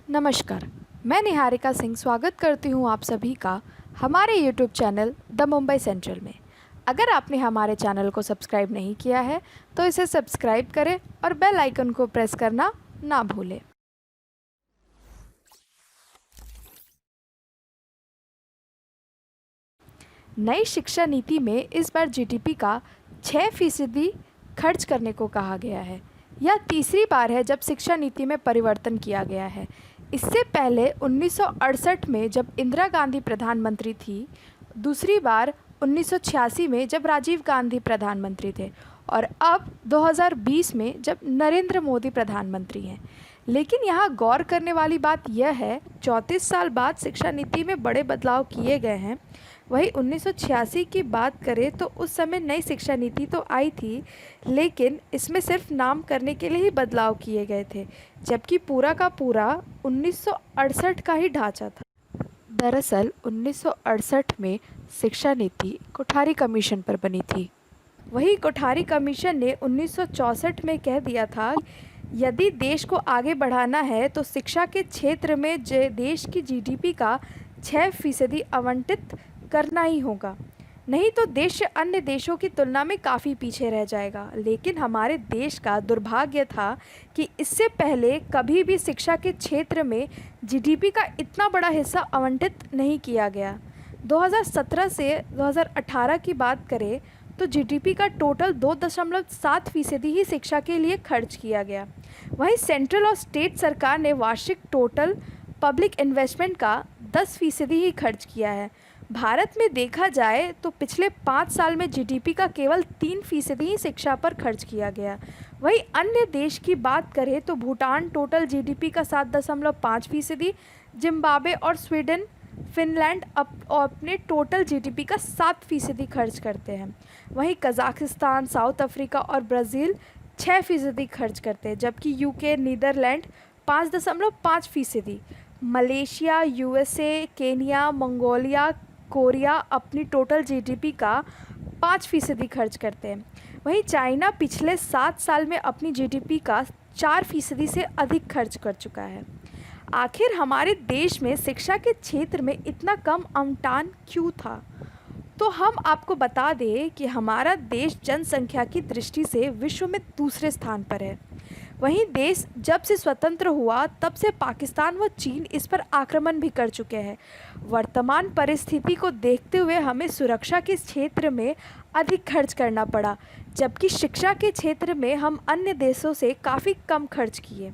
नमस्कार। मैं निहारिका सिंह स्वागत करती हूँ आप सभी का हमारे YouTube channel the Mumbai central में। अगर आपने हमारे चैनल को सब्सक्राइब नहीं किया है तो इसे सब्सक्राइब करें और बेल आइकन को प्रेस करना ना भूलें। नई शिक्षा नीति में इस बार जीडीपी का 6% खर्च करने को कहा गया है। यह तीसरी बार है जब शिक्षा नीति में परिवर्तन किया गया है। इससे पहले 1968 में जब इंदिरा गांधी प्रधानमंत्री थी, दूसरी बार 1986 में जब राजीव गांधी प्रधानमंत्री थे और अब 2020 में जब नरेंद्र मोदी प्रधानमंत्री हैं। लेकिन यहाँ गौर करने वाली बात यह है, 34 साल बाद शिक्षा नीति में बड़े बदलाव किए गए हैं। वही 1986 की बात करें तो उस समय नई शिक्षा नीति तो आई थी, लेकिन इसमें सिर्फ नाम करने के लिए ही बदलाव किए गए थे, जबकि पूरा का पूरा 1968 का ही ढांचा था। दरअसल 1968 में शिक्षा नीति कोठारी कमीशन पर बनी थी। वही कोठारी कमीशन ने 1964 में कह दिया था, यदि देश को आगे बढ़ाना है तो शिक्षा के क्षेत्र में देश की जीडीपी का 6% आवंटित करना ही होगा, नहीं तो देश अन्य देशों की तुलना में काफ़ी पीछे रह जाएगा। लेकिन हमारे देश का दुर्भाग्य था कि इससे पहले कभी भी शिक्षा के क्षेत्र में जीडीपी का इतना बड़ा हिस्सा आवंटित नहीं किया गया। 2017 से 2018 की बात करें तो जीडीपी का टोटल 2.7% ही शिक्षा के लिए खर्च किया गया। वहीं सेंट्रल और स्टेट सरकार ने वार्षिक टोटल पब्लिक इन्वेस्टमेंट का 10% ही खर्च किया है। भारत में देखा जाए तो पिछले 5 साल में जीडीपी का केवल 3% ही शिक्षा पर खर्च किया गया। वहीं अन्य देश की बात करें तो भूटान टोटल जीडीपी का 7.5%, जिम्बाब्वे और स्वीडन फिनलैंड अपने टोटल जीडीपी का 7% खर्च करते हैं। वहीं कजाकिस्तान, साउथ अफ्रीका और ब्राज़ील 6% खर्च करते हैं, जबकि UK, Netherlands 5.5%, Malaysia, USA, Kenya, Mongolia, Korea अपनी टोटल जीडीपी का 5% खर्च करते हैं। वहीं चाइना पिछले 7 साल में अपनी जीडीपी का 4% से अधिक खर्च कर चुका है। आखिर हमारे देश में शिक्षा के क्षेत्र में इतना कम आवंटन क्यों था? तो हम आपको बता दें कि हमारा देश जनसंख्या की दृष्टि से विश्व में दूसरे स्थान पर है। वहीं देश जब से स्वतंत्र हुआ तब से पाकिस्तान व चीन इस पर आक्रमण भी कर चुके हैं। वर्तमान परिस्थिति को देखते हुए हमें सुरक्षा के क्षेत्र में अधिक खर्च करना पड़ा, जबकि शिक्षा के क्षेत्र में हम अन्य देशों से काफ़ी कम खर्च किए।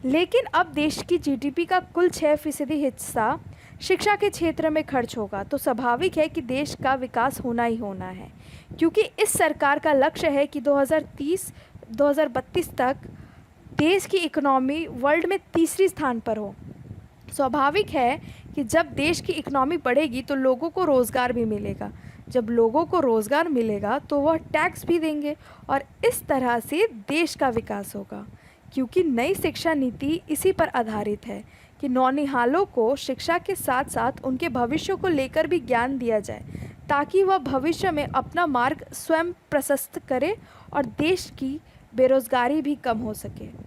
लेकिन अब देश की जीडीपी का कुल 6% हिस्सा शिक्षा के क्षेत्र में खर्च होगा, तो स्वाभाविक है कि देश का विकास होना ही होना है, क्योंकि इस सरकार का लक्ष्य है कि 2030-2032 तक देश की इकोनॉमी वर्ल्ड में तीसरी स्थान पर हो। स्वाभाविक है कि जब देश की इकोनॉमी बढ़ेगी तो लोगों को रोज़गार भी मिलेगा। जब लोगों को रोज़गार मिलेगा तो वह टैक्स भी देंगे और इस तरह से देश का विकास होगा। क्योंकि नई शिक्षा नीति इसी पर आधारित है कि नौनिहालों को शिक्षा के साथ साथ उनके भविष्य को लेकर भी ज्ञान दिया जाए, ताकि वह भविष्य में अपना मार्ग स्वयं प्रशस्त करे और देश की बेरोज़गारी भी कम हो सके।